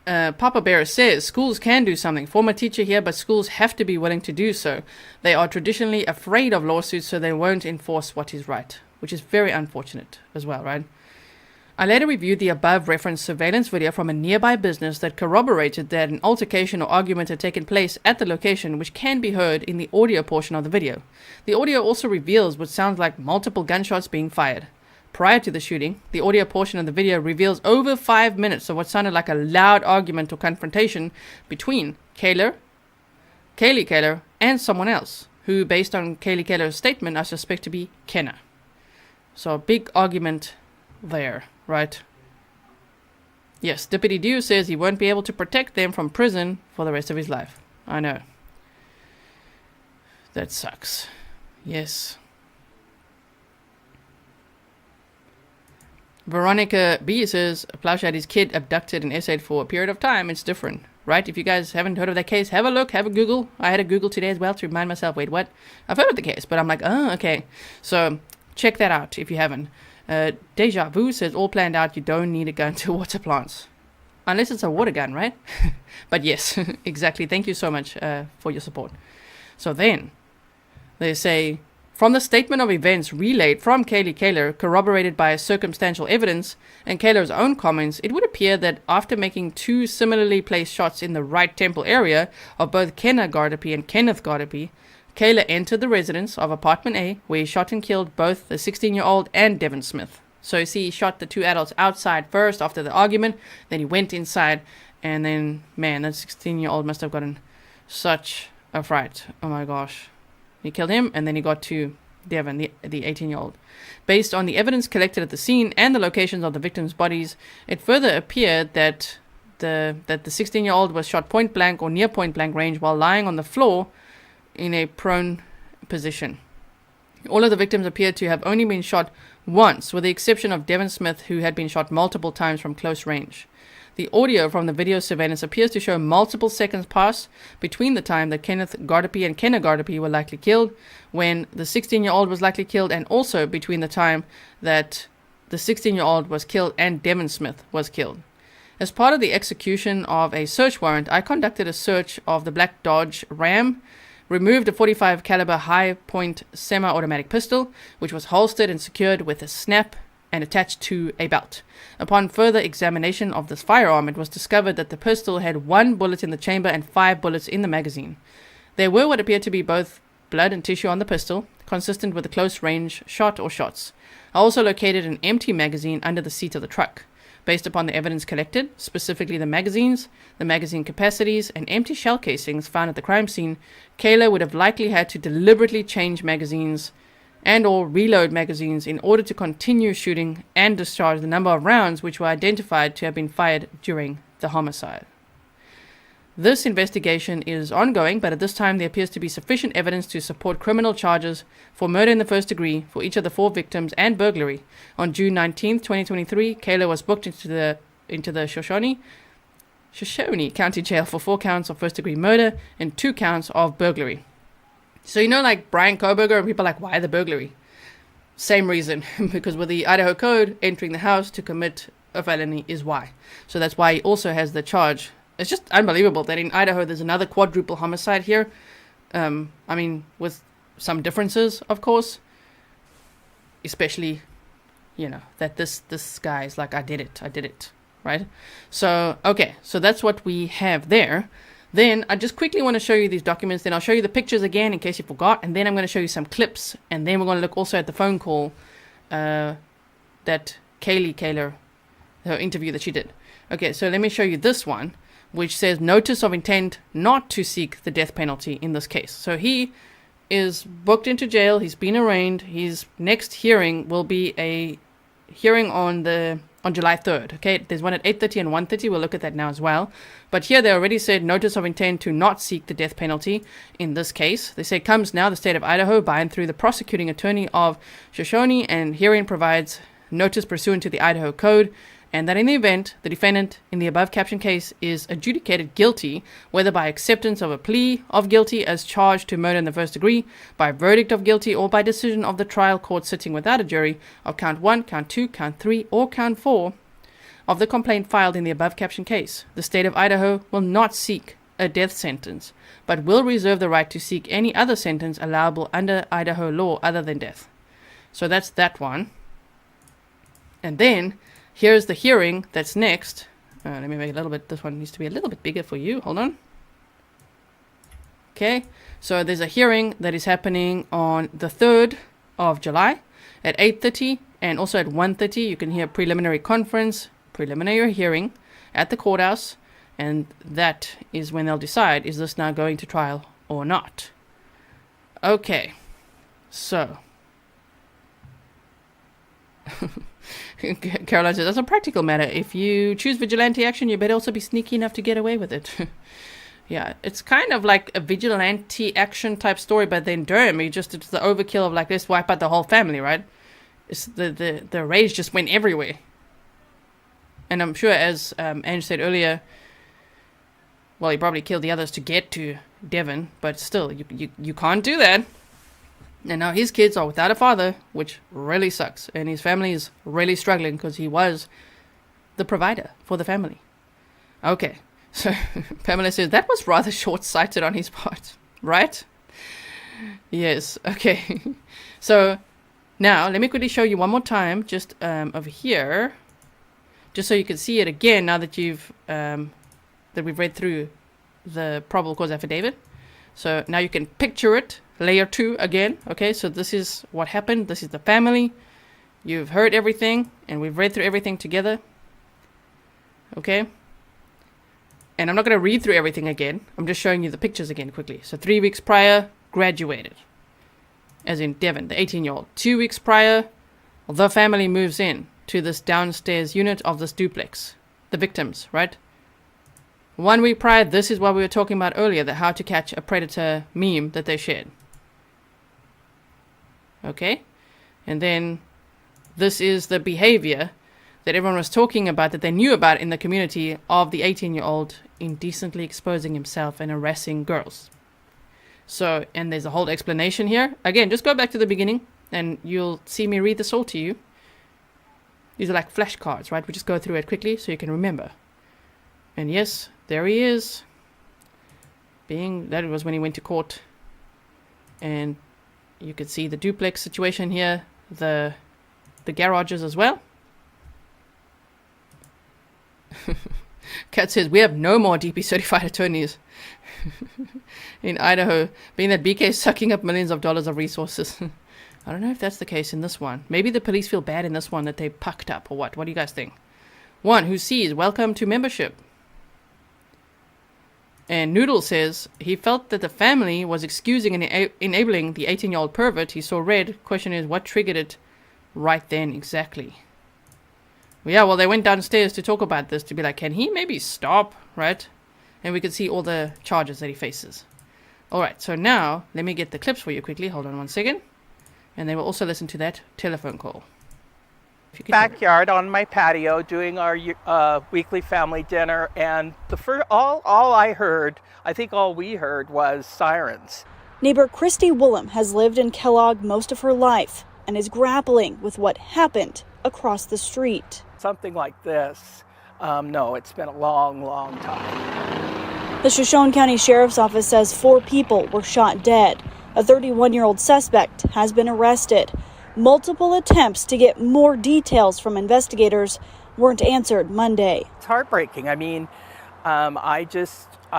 Speaker 1: Papa Bear says, schools can do something. Former teacher here, but schools have to be willing to do so. They are traditionally afraid of lawsuits, so they won't enforce what is right, which is very unfortunate as well, right? I later reviewed the above-referenced surveillance video from a nearby business that corroborated that an altercation or argument had taken place at the location, which can be heard in the audio portion of the video. The audio also reveals what sounds like multiple gunshots being fired. Prior to the shooting, the audio portion of the video reveals over 5 minutes of what sounded like a loud argument or confrontation between Kaylie Kaylor, and someone else, who, based on Kaylie Kaylor's statement, I suspect to be Kenna. So a big argument there, right? Yes, Deputy Dew says he won't be able to protect them from prison for the rest of his life. I know. That sucks. Yes. Veronica B says, Plowsher had his kid abducted and essayed for a period of time. It's different, right? If you guys haven't heard of that case, have a look, have a Google. I had a Google today as well to remind myself, wait, what? I've heard of the case, but I'm like, oh, okay. So check that out if you haven't. Deja Vu says, all planned out, you don't need a gun to water plants. Unless it's a water gun, right? But yes, exactly. Thank you so much for your support. So then, they say, from the statement of events relayed from Kaylie Kaylor, corroborated by circumstantial evidence, and Kaylor's own comments, it would appear that after making two similarly placed shots in the right temple area of both Kenna Guardipee and Kenneth Guardipee, Kaylor entered the residence of apartment A, where he shot and killed both the 16-year-old and Devin Smith. So you see, he shot the two adults outside first after the argument, then he went inside, and then, man, that 16-year-old must have gotten such a fright. Oh my gosh. He killed him, and then he got to Devin, the 18-year-old. Based on the evidence collected at the scene and the locations of the victims' bodies, it further appeared that the 16-year-old was shot point-blank or near point-blank range while lying on the floor in a prone position. All of the victims appeared to have only been shot once, with the exception of Devin Smith, who had been shot multiple times from close range. The audio from the video surveillance appears to show multiple seconds pass between the time that Kenneth Guardipee and Kenna Guardipee were likely killed, when the 16-year-old was likely killed, and also between the time that the 16-year-old was killed and Devin Smith was killed. As part of the execution of a search warrant, I conducted a search of the black Dodge Ram, removed a .45 caliber high-point semi-automatic pistol, which was holstered and secured with a snap and attached to a belt. Upon further examination of this firearm, it was discovered that the pistol had 1 bullet in the chamber and 5 bullets in the magazine. There were what appeared to be both blood and tissue on the pistol, consistent with a close-range shot or shots. I also located an empty magazine under the seat of the truck. Based upon the evidence collected, specifically the magazines, the magazine capacities, and empty shell casings found at the crime scene, Kaylor would have likely had to deliberately change magazines and or reload magazines in order to continue shooting and discharge the number of rounds which were identified to have been fired during the homicide. This investigation is ongoing, but at this time there appears to be sufficient evidence to support criminal charges for murder in the first degree for each of the 4 victims and burglary. On June 19th, 2023, Kaylor was booked into the Shoshone County Jail for 4 counts of first-degree murder and 2 counts of burglary. So, you know, like Brian Koberger, and people are like, why the burglary? Same reason, because with the Idaho Code, entering the house to commit a felony is why. So that's why he also has the charge. It's just unbelievable that in Idaho there's another quadruple homicide here. I mean, with some differences, of course. Especially, you know, that this guy is like, I did it, right? So, okay, so that's what we have there. Then I just quickly want to show you these documents. Then I'll show you the pictures again in case you forgot. And then I'm going to show you some clips. And then we're going to look also at the phone call that Kaylie Kaylor, her interview that she did. Okay, so let me show you this one, which says notice of intent not to seek the death penalty in this case. So he is booked into jail. He's been arraigned. His next hearing will be a hearing on July 3rd. Okay, there's one at 8:30 and 1:30. We'll look at that now as well. But here they already said notice of intent to not seek the death penalty in this case. They say comes now the state of Idaho by and through the prosecuting attorney of Shoshone, and herein provides notice pursuant to the Idaho Code, and that in the event the defendant in the above captioned case is adjudicated guilty, whether by acceptance of a plea of guilty as charged to murder in the first degree, by verdict of guilty, or by decision of the trial court sitting without a jury of count 1, count 2, count 3, or count 4 of the complaint filed in the above captioned case, the state of Idaho will not seek a death sentence, but will reserve the right to seek any other sentence allowable under Idaho law other than death. So that's that one. And then here's the hearing that's next. Let me make it a little bit, this one needs to be a little bit bigger for you. Hold on. Okay, so there's a hearing that is happening on the 3rd of July at 8:30 and also at 1:30. You can hear preliminary hearing at the courthouse, and that is when they'll decide, is this now going to trial or not? Okay, so Caroline says, as a practical matter, if you choose vigilante action, you better also be sneaky enough to get away with it. Yeah, it's kind of like a vigilante action type story, but then Durham, it's the overkill of like, let's wipe out the whole family, right? It's the rage just went everywhere. And I'm sure, as Ange said earlier, well, he probably killed the others to get to Devin, but still, you can't do that. And now his kids are without a father, which really sucks. And his family is really struggling because he was the provider for the family. Okay, so Pamela says, that was rather short-sighted on his part, right? Yes, okay. So now let me quickly show you one more time, just over here, just so you can see it again now that that we've read through the probable cause affidavit. So now you can picture it. Layer 2 again. Okay, so this is what happened. This is the family. You've heard everything, and we've read through everything together. Okay. And I'm not going to read through everything again. I'm just showing you the pictures again quickly. So 3 weeks prior, graduated. As in Devin, the 18-year-old. 2 weeks prior, the family moves in to this downstairs unit of this duplex. The victims, right? 1 week prior, this is what we were talking about earlier, the how to catch a predator meme that they shared. Okay, and then this is the behavior that everyone was talking about, that they knew about in the community, of the 18-year-old indecently exposing himself and harassing girls. So, and there's a whole explanation here. Again, just go back to the beginning and you'll see me read this all to you. These are like flashcards, right? We just go through it quickly so you can remember. And yes, there he is. That was when he went to court. And you can see the duplex situation here, the garages as well. Kat says, we have no more DP certified attorneys in Idaho, being that BK is sucking up millions of dollars of resources. I don't know if that's the case in this one. Maybe the police feel bad in this one that they pucked up or what? What do you guys think? One who sees, welcome to membership. And Noodle says he felt that the family was excusing and enabling the 18-year-old pervert. He saw red. Question is, what triggered it right then exactly? Well, yeah, well, they went downstairs to talk about this, to be like, can he maybe stop, right? And we could see all the charges that he faces. All right, so now let me get the clips for you quickly. Hold on 1 second. And then we'll also listen to that telephone call.
Speaker 2: Backyard on my patio doing our weekly family dinner, and all I heard, I think all we heard, was sirens.
Speaker 3: Neighbor Christy Woolham has lived in Kellogg most of her life and is grappling with what happened across the street.
Speaker 2: Something like this, no, it's been a long, long time.
Speaker 3: The Shoshone County Sheriff's Office says 4 people were shot dead. A 31-year-old suspect has been arrested. Multiple attempts to get more details from investigators weren't answered Monday.
Speaker 2: It's heartbreaking. I mean, I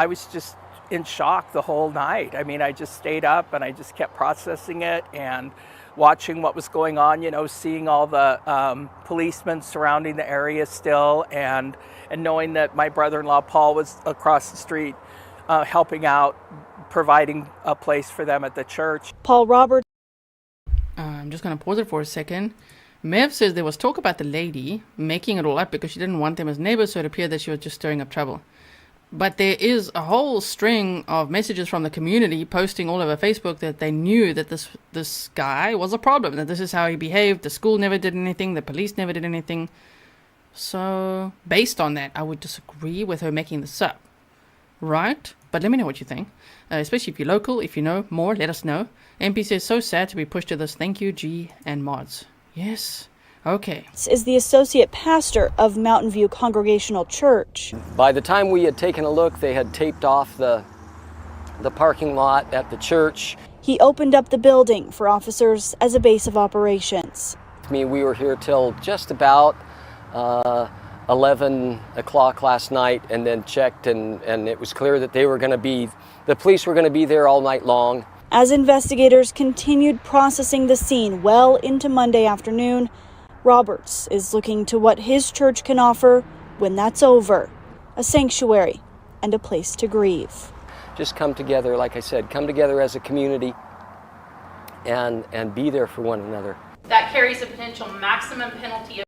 Speaker 2: was just in shock the whole night. I mean, I just stayed up and I just kept processing it and watching what was going on, seeing all the policemen surrounding the area still, and knowing that my brother-in-law Paul was across the street helping out, providing a place for them at the church.
Speaker 3: Paul Roberts.
Speaker 1: I'm just going to pause it for a second. Mev says there was talk about the lady making it all up because she didn't want them as neighbors, so it appeared that she was just stirring up trouble. But there is a whole string of messages from the community posting all over Facebook that they knew that this guy was a problem, that this is how he behaved. The school never did anything. The police never did anything. So based on that, I would disagree with her making this up. Right? But let me know what you think. Especially if you're local. If you know more, let us know. MP says, so sad to be pushed to this. Thank you, G and mods. Yes. Okay.
Speaker 3: This is the associate pastor of Mountain View Congregational Church.
Speaker 4: By the time we had taken a look, they had taped off the parking lot at the church.
Speaker 3: He opened up the building for officers as a base of operations.
Speaker 4: We were here till just about 11 o'clock last night, and then checked, and it was clear that the police were going to be there all night long.
Speaker 3: As investigators continued processing the scene well into Monday afternoon, Roberts is looking to what his church can offer when that's over: a sanctuary and a place to grieve.
Speaker 4: Just come together, like I said, come together as a community and be there for one another.
Speaker 1: That carries a potential maximum penalty.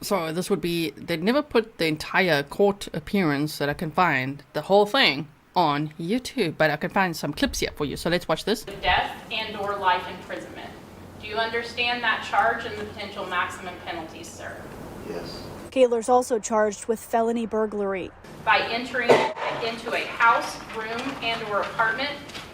Speaker 1: So this would be, they'd never put the entire court appearance that I can find, the whole thing, on YouTube, but I can find some clips here for you. So let's watch this.
Speaker 5: Death and or life imprisonment. Do you understand that charge and the potential maximum penalties, sir?
Speaker 6: Yes.
Speaker 3: Kaylor's also charged with felony burglary.
Speaker 5: By entering into a house, room, and or apartment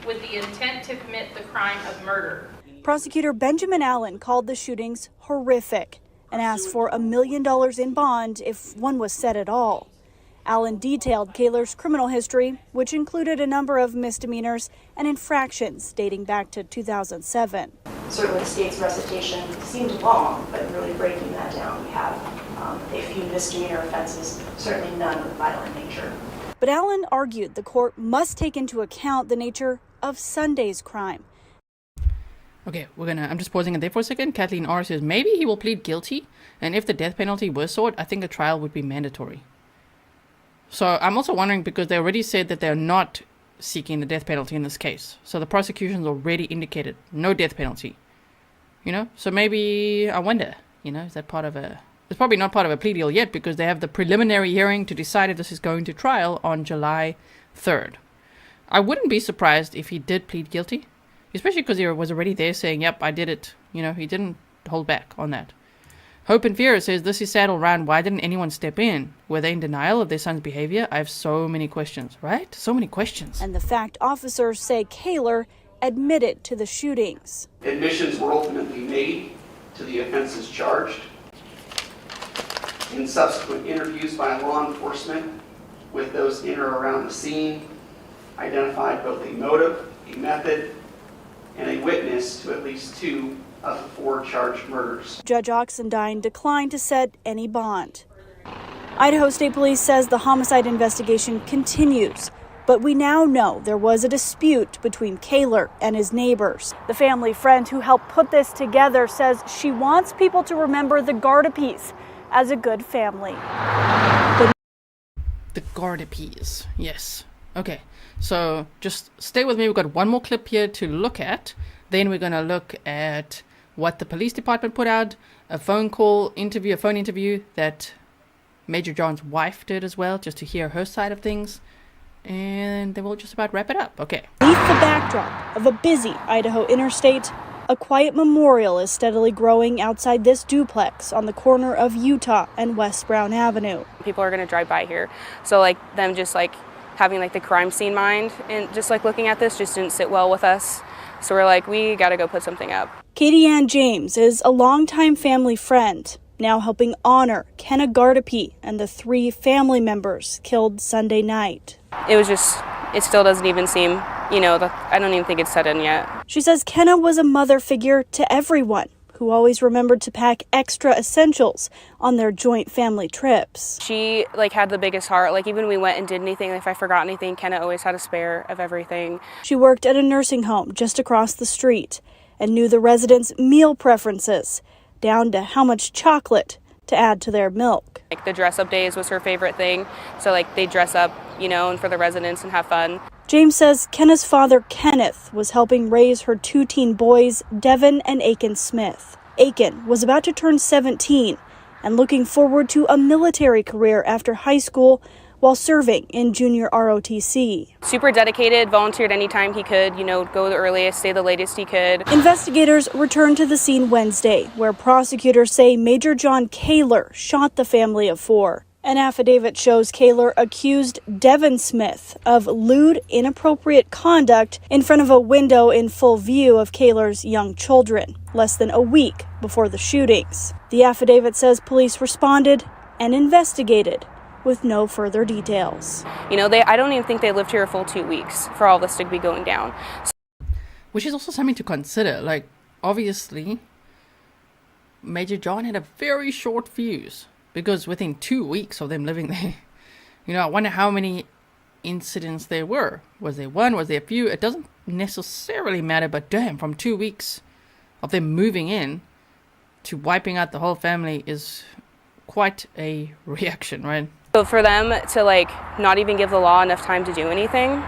Speaker 5: with the intent to commit the crime of murder.
Speaker 3: Prosecutor Benjamin Allen called the shootings horrific and asked for $1 million in bond if one was set at all. Allen detailed Kaylor's criminal history, which included a number of misdemeanors and infractions dating back to 2007.
Speaker 7: Certainly the state's recitation seemed long, but really breaking that down, we have a few misdemeanor offenses, certainly none of violent nature.
Speaker 3: But Allen argued the court must take into account the nature of Sunday's crime.
Speaker 1: Okay, I'm just pausing it there for a second. Kathleen R. says maybe he will plead guilty, and if the death penalty were sought, I think a trial would be mandatory. So I'm also wondering, because they already said that they're not seeking the death penalty in this case. So the prosecution's already indicated no death penalty. So maybe, I wonder, is that part of it's probably not part of a plea deal yet, because they have the preliminary hearing to decide if this is going to trial on July 3rd. I wouldn't be surprised if he did plead guilty, especially because he was already there saying, yep, I did it. He didn't hold back on that. Hope and Fear says, this is sad all round. Why didn't anyone step in? Were they in denial of their son's behavior? I have so many questions, right? So many questions.
Speaker 3: And the fact officers say Kaylor admitted to the shootings.
Speaker 6: Admissions were ultimately made to the offenses charged. In subsequent interviews by law enforcement with those in or around the scene, identified both a motive, a method, and a witness to at least 2 of the 4 charged murders.
Speaker 3: Judge Oxendine declined to set any bond. Idaho State Police says the homicide investigation continues, but we now know there was a dispute between Kaylor and his neighbors. The family friend who helped put this together says she wants people to remember the Guardipees as a good family.
Speaker 1: The Guardipees, yes. Okay, so just stay with me. We've got one more clip here to look at. Then we're going to look at what the police department put out, a phone interview that Majorjon's wife did as well, just to hear her side of things. And then we'll just about wrap it up. Okay.
Speaker 3: Beneath the backdrop of a busy Idaho interstate, a quiet memorial is steadily growing outside this duplex on the corner of Utah and West Brown Avenue.
Speaker 8: People are going to drive by here. So them just having the crime scene mind and just looking at this just didn't sit well with us. So we're we got to go put something up.
Speaker 3: Katie Ann James is a longtime family friend, now helping honor Kenna Guardipee and the 3 family members killed Sunday night.
Speaker 8: It still doesn't even seem, I don't even think it's set in yet.
Speaker 3: She says Kenna was a mother figure to everyone who always remembered to pack extra essentials on their joint family trips.
Speaker 8: She had the biggest heart. Even when we went and did anything, if I forgot anything, Kenna always had a spare of everything.
Speaker 3: She worked at a nursing home just across the street and knew the residents' meal preferences, down to how much chocolate to add to their milk.
Speaker 8: The dress-up days was her favorite thing. So they dress up, and for the residents and have fun.
Speaker 3: James says Kenna's father, Kenneth, was helping raise her 2 teen boys, Devin and Aiken Smith. Aiken was about to turn 17 and looking forward to a military career after high school while serving in junior ROTC.
Speaker 8: Super dedicated, volunteered anytime he could, go the earliest, stay the latest he could.
Speaker 3: Investigators returned to the scene Wednesday, where prosecutors say Majorjon Kaylor shot the family of 4. An affidavit shows Kaylor accused Devin Smith of lewd, inappropriate conduct in front of a window in full view of Kaylor's young children, less than a week before the shootings. The affidavit says police responded and investigated with no further details.
Speaker 8: I don't even think they lived here a full 2 weeks for all this to be going down.
Speaker 1: Which is also something to consider. Obviously, Majorjon had a very short fuse. Because within 2 weeks of them living there, I wonder how many incidents there were. Was there one? Was there a few? It doesn't necessarily matter, but damn, from 2 weeks of them moving in to wiping out the whole family is quite a reaction, right?
Speaker 8: So for them to not even give the law enough time to do anything,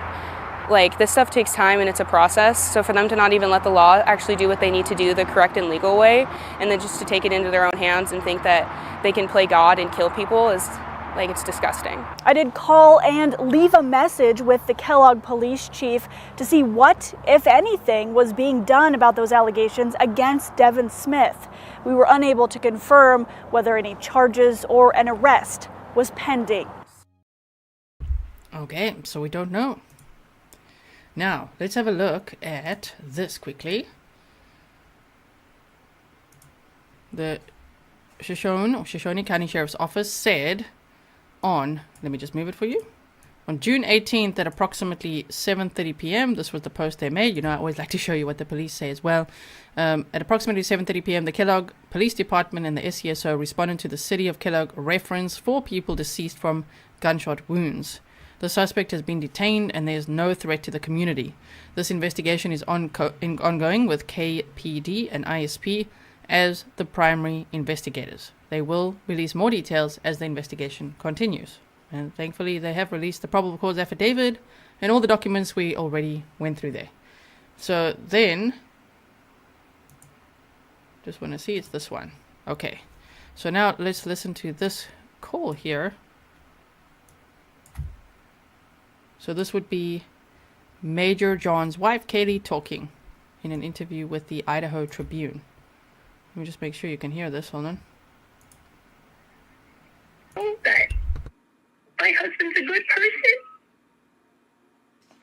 Speaker 8: this stuff takes time and it's a process. So for them to not even let the law actually do what they need to do the correct and legal way, and then just to take it into their own hands and think that they can play God and kill people is it's disgusting.
Speaker 3: I did call and leave a message with the Kellogg police chief to see what, if anything, was being done about those allegations against Devin Smith. We were unable to confirm whether any charges or an arrest was pending.
Speaker 1: Okay, so we don't know. Now, let's have a look at this quickly. The Shoshone County Sheriff's Office said on, let me just move it for you, on June 18th at approximately 7:30 p.m., this was the post they made. I always like to show you what the police say as well. At approximately 7:30 p.m., the Kellogg Police Department and the SCSO responded to the City of Kellogg reference 4 people deceased from gunshot wounds. The suspect has been detained and there is no threat to the community. This investigation is ongoing with KPD and ISP as the primary investigators. They will release more details as the investigation continues. And thankfully they have released the probable cause affidavit and all the documents we already went through there. So then, just want to see, it's this one. Okay, so now let's listen to this call here. So this would be Majorjon's wife, Kaylie, talking in an interview with the Idaho Tribune. Let me just make sure you can hear this. Hold on.
Speaker 9: That my husband's a good person.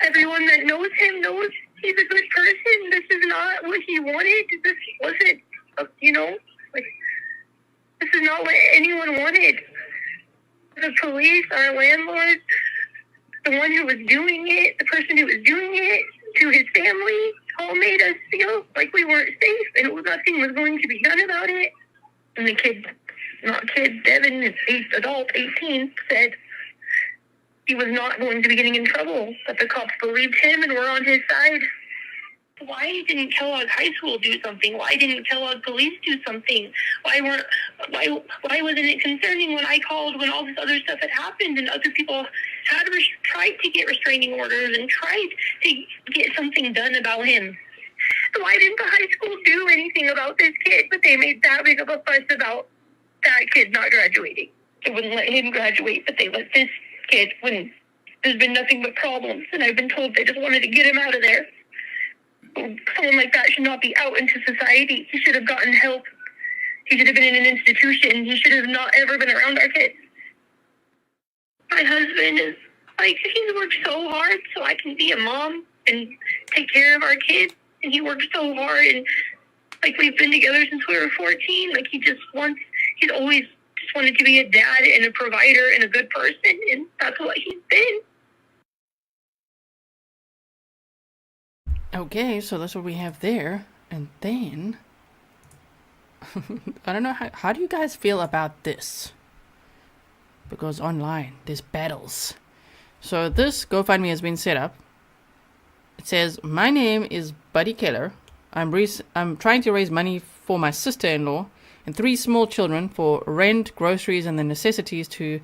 Speaker 9: Everyone that knows him knows he's a good person. This is not what he wanted. This wasn't, this is not what anyone wanted. The police, our landlord, the one who was doing it, the person who was doing it, to his family, all made us feel like we weren't safe and nothing was going to be done about it. And the Devin, adult, 18, said he was not going to be getting in trouble, but the cops believed him and were on his side. Why didn't Kellogg High School do something? Why didn't Kellogg Police do something? Why wasn't it concerning when I called when all this other stuff had happened and other people had tried to get restraining orders and tried to get something done about him? Why didn't the high school do anything about this kid? But they made that big of a fuss about that kid not graduating. They wouldn't let him graduate, but they let this kid when there's been nothing but problems. And I've been told they just wanted to get him out of there. Someone like that should not be out into society. He should have gotten help. He should have been in an institution. He should have not ever been around our kids. My husband is he's worked so hard so I can be a mom and take care of our kids. And he worked so hard, and we've been together since we were 14. He's always just wanted to be a dad and a provider and a good person, and that's what he's been.
Speaker 1: Okay, so that's what we have there. And then I don't know, how do you guys feel about this? Because online, there's battles. So this GoFundMe has been set up. It says, my name is Buddy Kaylor. I'm trying to raise money for my sister-in-law and 3 small children for rent, groceries, and the necessities to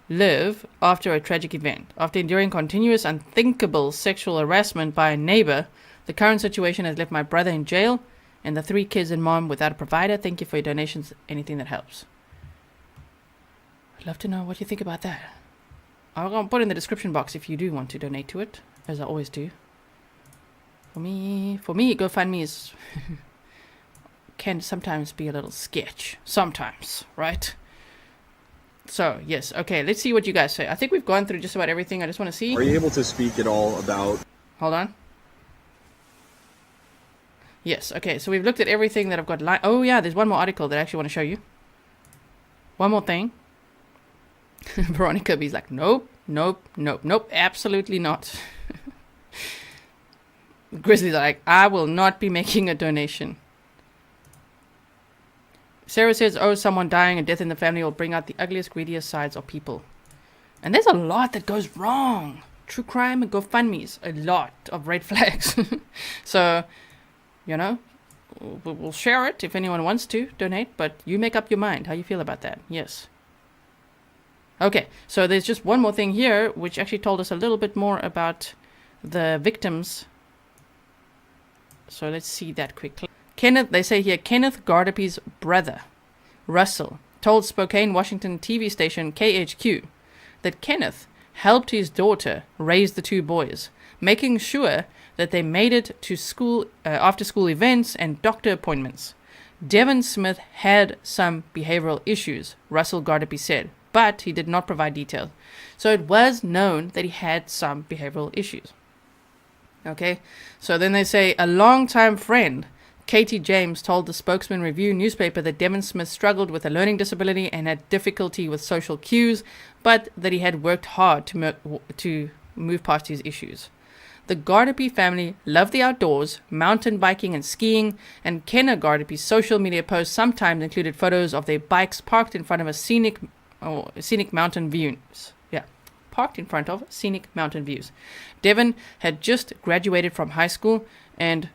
Speaker 1: live after a tragic event. After enduring continuous, unthinkable sexual harassment by a neighbor, the current situation has left my brother in jail and the 3 kids and mom without a provider. Thank you for your donations. Anything that helps. I'd love to know what you think about that. I'll put in the description box if you do want to donate to it, as I always do. For me, GoFundMe is can sometimes be a little sketch. Sometimes, right? So, yes. Okay, let's see what you guys say. I think we've gone through just about everything. I just want to see.
Speaker 10: Are you able to speak at all about...
Speaker 1: Hold on. Yes, okay. So we've looked at everything that I've got. Oh, yeah, there's one more article that I actually want to show you. One more thing. Veronica B's like, nope, absolutely not. Grizzly's like, I will not be making a donation. Sarah says, oh, someone dying, a death in the family will bring out the ugliest, greediest sides of people. And there's a lot that goes wrong. True crime and GoFundMe's, a lot of red flags. So, you know, we'll share it if anyone wants to donate, but you make up your mind how you feel about that. Yes. Okay, so there's just one more thing here, which actually told us a little bit more about the victims. So let's see that quickly. Kenneth, they say here, Kenneth Guardipee's brother, Russell, told Spokane, Washington TV station KHQ that Kenneth helped his daughter raise the 2 boys, making sure that they made it to school, after-school events and doctor appointments. Devin Smith had some behavioral issues, Russell Guardipee said, but he did not provide details. So it was known that he had some behavioral issues. Okay, so then they say a longtime friend, Katie James, told the Spokesman Review newspaper that Devin Smith struggled with a learning disability and had difficulty with social cues, but that he had worked hard to move past his issues. The Guardipee family loved the outdoors, mountain biking and skiing, and Kenna Guardipee's social media posts sometimes included photos of their bikes parked in front of scenic mountain views. Yeah, parked in front of scenic mountain views. Devin had just graduated from high school, and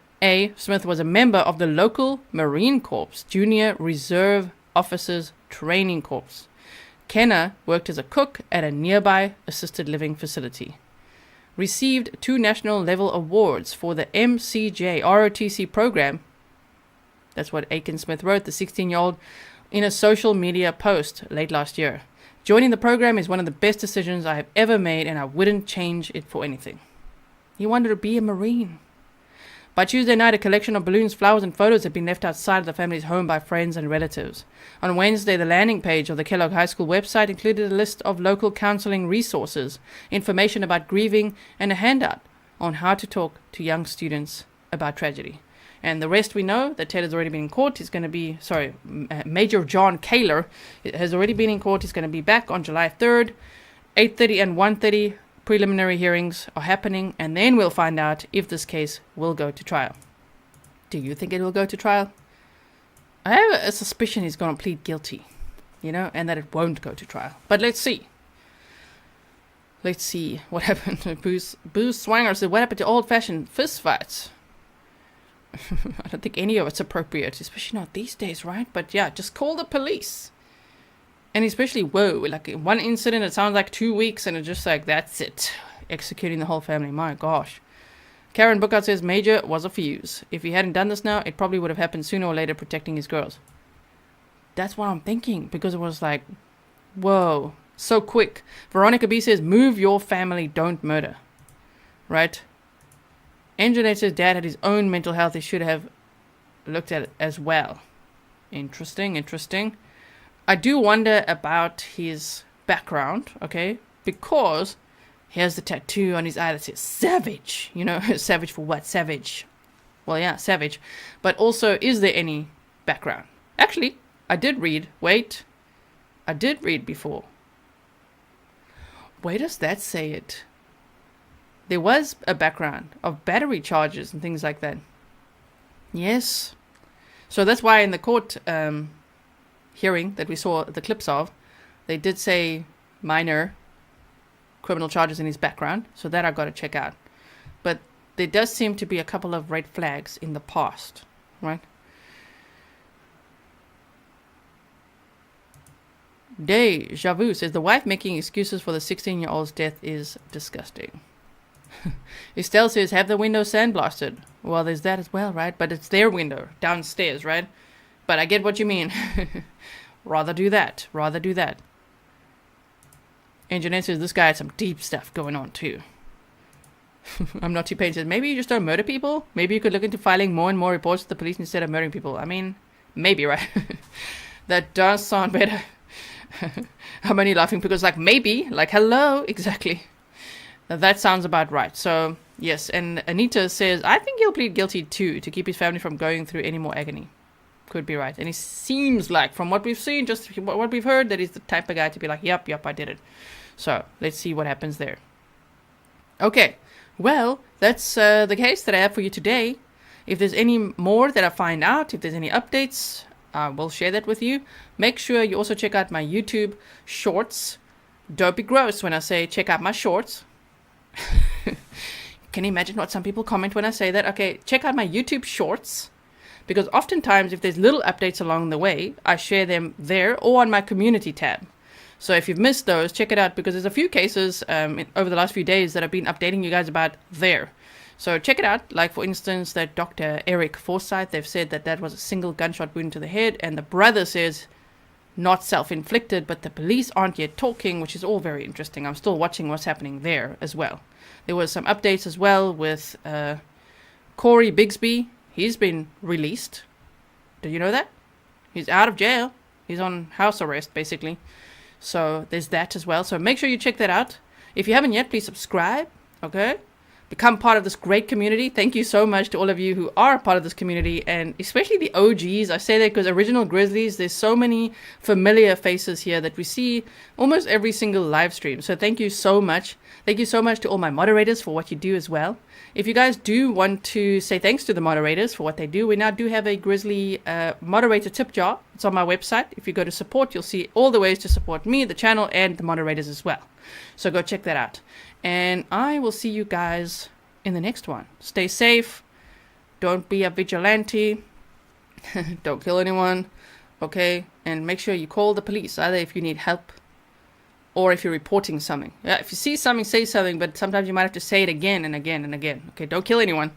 Speaker 1: Smith was a member of the local Marine Corps Junior Reserve Officers Training Corps. Kenna worked as a cook at a nearby assisted living facility. Received 2 national level awards for the MCJ ROTC program. That's what Aiken Smith wrote, the 16-year-old, in a social media post late last year. Joining the program is one of the best decisions I have ever made, and I wouldn't change it for anything. He wanted to be a Marine. By Tuesday night, a collection of balloons, flowers, and photos had been left outside of the family's home by friends and relatives. On Wednesday, the landing page of the Kellogg High School website included a list of local counseling resources, information about grieving, and a handout on how to talk to young students about tragedy. And the rest we know that Ted has already been in court. He's going to be, Majorjon Kaylor has already been in court. He's going to be back on July 3rd, 8:30 and 1:30. Preliminary hearings are happening, and then we'll find out if this case will go to trial. Do you think it will go to trial? I have a suspicion he's going to plead guilty, and that it won't go to trial. But let's see. Let's see what happened. Booze Swanger said, what happened to old-fashioned fist fights? I don't think any of it's appropriate, especially not these days, right? But yeah, just call the police. And especially, like one incident, it sounds like 2 weeks, and it's just like, that's it. Executing the whole family. My gosh. Karen Bookout says, Major was a fuse. If he hadn't done this now, it probably would have happened sooner or later, protecting his girls. That's what I'm thinking, because it was like, whoa, so quick. Veronica B says, move your family, don't murder. Right? Engineer says, Dad had his own mental health. He should have looked at it as well. Interesting. I do wonder about his background, okay? Because he has the tattoo on his eye that says savage. Savage for what? Savage. Well, yeah, savage. But also, is there any background? Actually, I did read. I did read before. Where does that say it? There was a background of battery charges and things like that. Yes. So that's why in the court hearing that we saw the clips of, they did say minor criminal charges in his background. So that I got to check out. But there does seem to be a couple of red flags in the past, right? Deja vu says the wife making excuses for the 16-year-old's death is disgusting. Estelle says have the window sandblasted. Well, there's that as well, right? But it's their window downstairs, right? But I get what you mean. Rather do that. Rather do that. And Jeanette says this guy had some deep stuff going on too. I'm not too paid. Says maybe you just don't murder people. Maybe you could look into filing more and more reports to the police instead of murdering people. I mean, maybe, right? That does sound better. How many laughing? Because like maybe, like hello, exactly. That sounds about right. So yes, and Anita says I think he'll plead guilty too to keep his family from going through any more agony. Could be right. And he seems like, from what we've seen, just what we've heard, that he's the type of guy to be like, yep, I did it. So let's see what happens there. Okay, well, that's the case that I have for you today. If there's any more that I find out, if there's any updates, I will share that with you. Make sure you also check out my YouTube shorts. Don't be gross when I say check out my shorts. Can you imagine what some people comment when I say that? Okay, check out my YouTube shorts. Because oftentimes, if there's little updates along the way, I share them there or on my community tab. So if you've missed those, check it out because there's a few cases over the last few days that I've been updating you guys about there. So check it out. Like, for instance, that Dr. Eric Forsyth, they've said that was a single gunshot wound to the head. And the brother says not self-inflicted, but the police aren't yet talking, which is all very interesting. I'm still watching what's happening there as well. There was some updates as well with Corey Bigsby. He's been released. Do you know that? He's out of jail. He's on house arrest, basically. So there's that as well. So make sure you check that out. If you haven't yet, please subscribe. Okay? Become part of this great community. Thank you so much to all of you who are part of this community, and especially the OGs. I say that because original Grizzlies, there's so many familiar faces here that we see almost every single live stream. So thank you so much. Thank you so much to all my moderators for what you do as well. If you guys do want to say thanks to the moderators for what they do, we now do have a Grizzly moderator tip jar. It's on my website. If you go to support, you'll see all the ways to support me, the channel, and the moderators as well. So go check that out. And I will see you guys in the next one. Stay safe. Don't be a vigilante. Don't kill anyone. Okay? And make sure you call the police, either if you need help or if you're reporting something. Yeah, if you see something, say something, but sometimes you might have to say it again and again and again. Okay? Don't kill anyone.